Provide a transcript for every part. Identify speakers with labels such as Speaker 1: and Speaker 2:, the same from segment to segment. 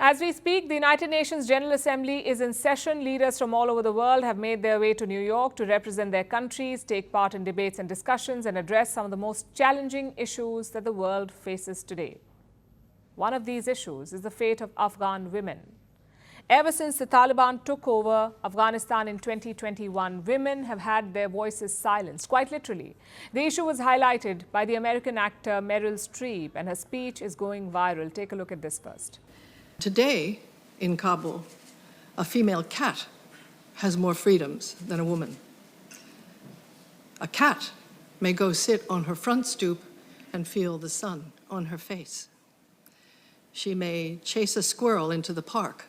Speaker 1: As we speak, the United Nations General Assembly is in session. Leaders from all over the world have made their way to New York to represent their countries, take part in debates and discussions, and address some of the most challenging issues that the world faces today. One of these issues is the fate of Afghan women. Ever since the Taliban took over Afghanistan in 2021, women have had their voices silenced, quite literally. The issue was highlighted by the American actor Meryl Streep, and her speech is going viral. Take a look at this first.
Speaker 2: Today, in Kabul, a female cat has more freedoms than a woman. A cat may go sit on her front stoop and feel the sun on her face. She may chase a squirrel into the park.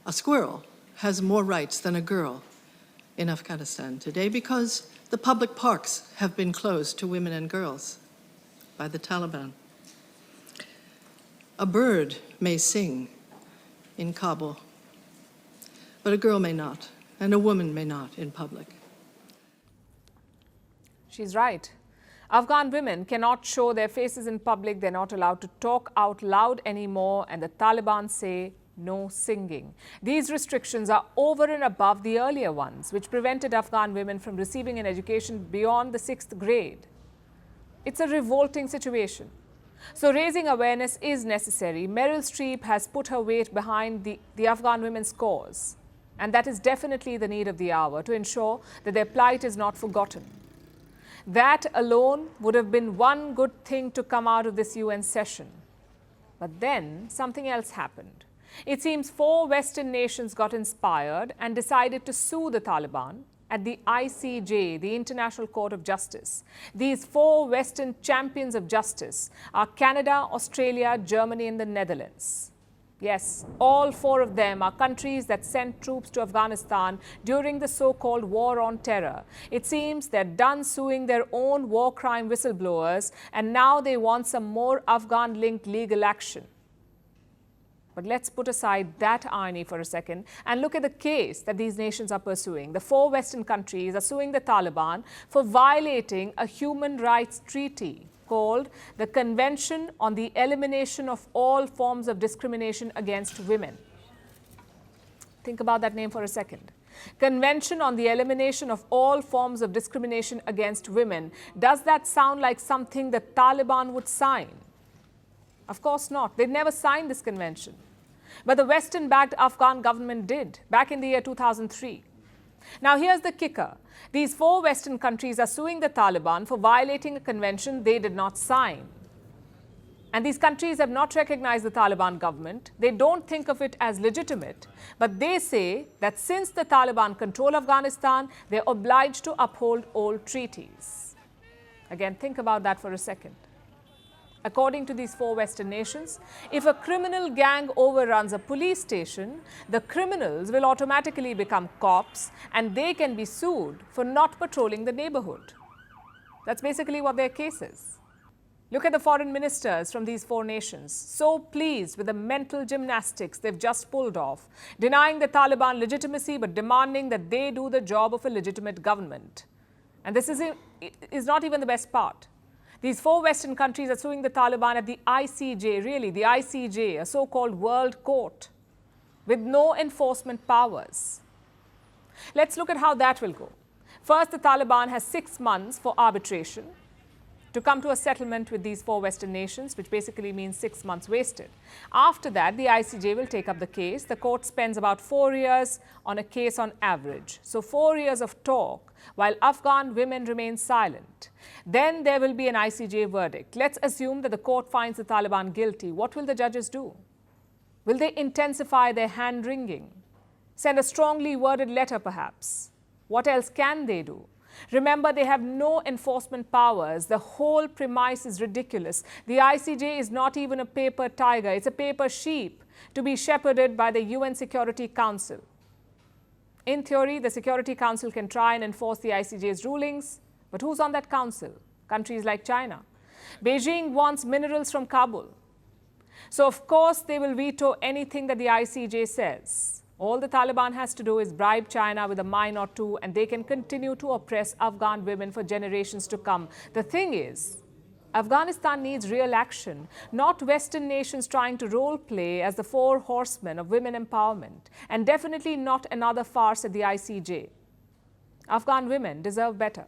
Speaker 2: A squirrel has more rights than a girl in Afghanistan today because the public parks have been closed to women and girls by the Taliban. A bird may sing in Kabul, but a girl may not, and a woman may not in public.
Speaker 1: She's right. Afghan women cannot show their faces in public. They're not allowed to talk out loud anymore, and the Taliban say no singing. These restrictions are over and above the earlier ones, which prevented Afghan women from receiving an education beyond the 6th grade. It's a revolting situation. So raising awareness is necessary. Meryl Streep has put her weight behind the Afghan women's cause, and that is definitely the need of the hour to ensure that their plight is not forgotten. That alone would have been one good thing to come out of this UN session. But then something else happened. It seems 4 Western nations got inspired and decided to sue the Taliban at the ICJ, the International Court of Justice. These 4 Western champions of justice are Canada, Australia, Germany, and the Netherlands. Yes, all 4 of them are countries that sent troops to Afghanistan during the so-called war on terror. It seems they're done suing their own war crime whistleblowers, and now they want some more Afghan-linked legal action. But let's put aside that irony for a second and look at the case that these nations are pursuing. The 4 Western countries are suing the Taliban for violating a human rights treaty called the Convention on the Elimination of All Forms of Discrimination Against Women. Think about that name for a second. Convention on the Elimination of All Forms of Discrimination Against Women. Does that sound like something the Taliban would sign? Of course not. They'd never signed this convention. But the Western-backed Afghan government did back in the year 2003. Now here's the kicker. These 4 Western countries are suing the Taliban for violating a convention they did not sign. And these countries have not recognized the Taliban government. They don't think of it as legitimate. But they say that since the Taliban control Afghanistan, they're obliged to uphold old treaties. Again, think about that for a second. According to these 4 Western nations, if a criminal gang overruns a police station, the criminals will automatically become cops and they can be sued for not patrolling the neighborhood. That's basically what their case is. Look at the foreign ministers from these 4 nations, so pleased with the mental gymnastics they've just pulled off, denying the Taliban legitimacy but demanding that they do the job of a legitimate government. And this is not even the best part. These 4 Western countries are suing the Taliban at the ICJ, really, the ICJ, a so-called world court, with no enforcement powers. Let's look at how that will go. First, the Taliban has 6 months for arbitration to come to a settlement with these 4 Western nations, which basically means 6 months wasted. After that, the ICJ will take up the case. The court spends about 4 years on a case on average. So 4 years of talk while Afghan women remain silent. Then there will be an ICJ verdict. Let's assume that the court finds the Taliban guilty. What will the judges do? Will they intensify their hand-wringing? Send a strongly worded letter, perhaps? What else can they do? Remember, they have no enforcement powers. The whole premise is ridiculous. The ICJ is not even a paper tiger. It's a paper sheep to be shepherded by the UN Security Council. In theory, the Security Council can try and enforce the ICJ's rulings, but who's on that council? Countries like China. Beijing wants minerals from Kabul. So, of course, they will veto anything that the ICJ says. All the Taliban has to do is bribe China with a mine or 2, and they can continue to oppress Afghan women for generations to come. The thing is, Afghanistan needs real action, not Western nations trying to role play as the four horsemen of women empowerment, and definitely not another farce at the ICJ. Afghan women deserve better.